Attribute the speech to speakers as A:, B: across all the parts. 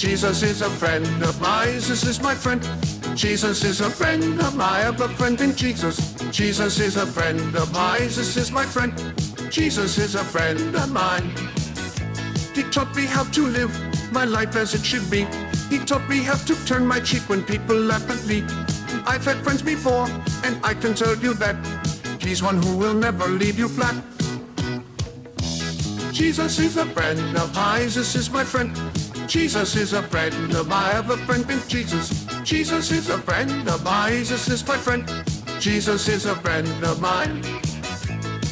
A: Jesus is a friend of mine. Jesus is my friend. Jesus is a friend of mine. I have a friend in Jesus. Jesus is a friend of mine. Jesus is my friend. Jesus is a friend of mine. He taught me how to live my life as it should be. He taught me how to turn my cheek when people laugh at me. I've had friends before, and I can tell you that he's one who will never leave you flat. Jesus is a friend of mine. Jesus is my friend. Jesus is a friend of mine. I have a friend in Jesus. Jesus is a friend of mine. Jesus is my friend. Jesus is a friend of mine.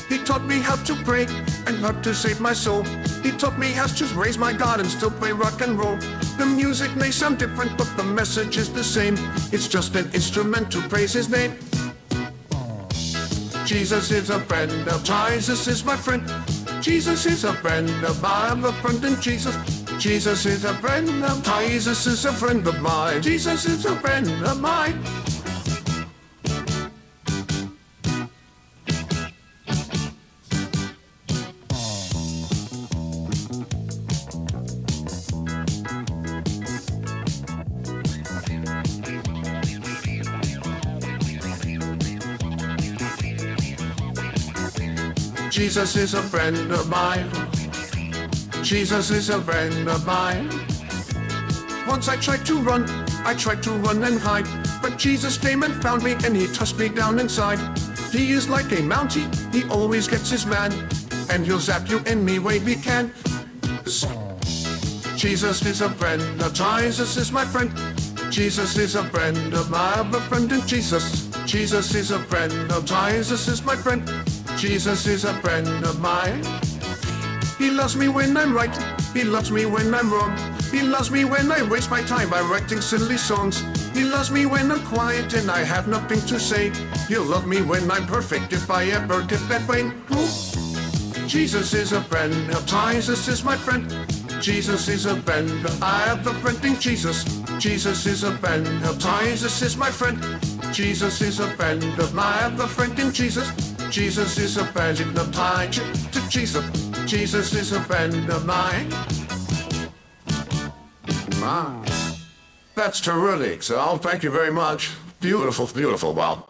A: He taught me how to pray and how to save my soul. He taught me how to raise my God and still play rock and roll. The music may sound different, but the message is the same. It's just an instrument to praise his name. Jesus is a friend of mine. Jesus is my friend. Jesus is a friend of mine. I have a friend in Jesus. Jesus is a friend of mine. Jesus is a friend of mine. Jesus is a friend of mine. Jesus is a friend of mine. Jesus is a friend of mine. Once I tried to run and hide, but Jesus came and found me and he touched me down inside. He is like a Mountie, he always gets his man, and he'll zap you any way he can. Jesus is a friend of mine. Jesus is my friend. Jesus is a friend of mine. I have a friend in Jesus. Jesus is a friend of mine. Jesus is my friend. Jesus is a friend of mine. He loves me when I'm right. He loves me when I'm wrong. He loves me when I waste my time by writing silly songs. He loves me when I'm quiet and I have nothing to say. He'll love me when I'm perfect if I ever get that way. Ooh. Jesus is a friend of mine. Jesus is my friend. Jesus is a friend. I have a friend in Jesus. Jesus is a friend of mine. Jesus is my friend. Jesus is a friend of mine. I have a friend in Jesus. Jesus is a friend of mine. To Jesus. Jesus is a friend of mine. That's terrific. So thank you very much. Beautiful, beautiful. Wow.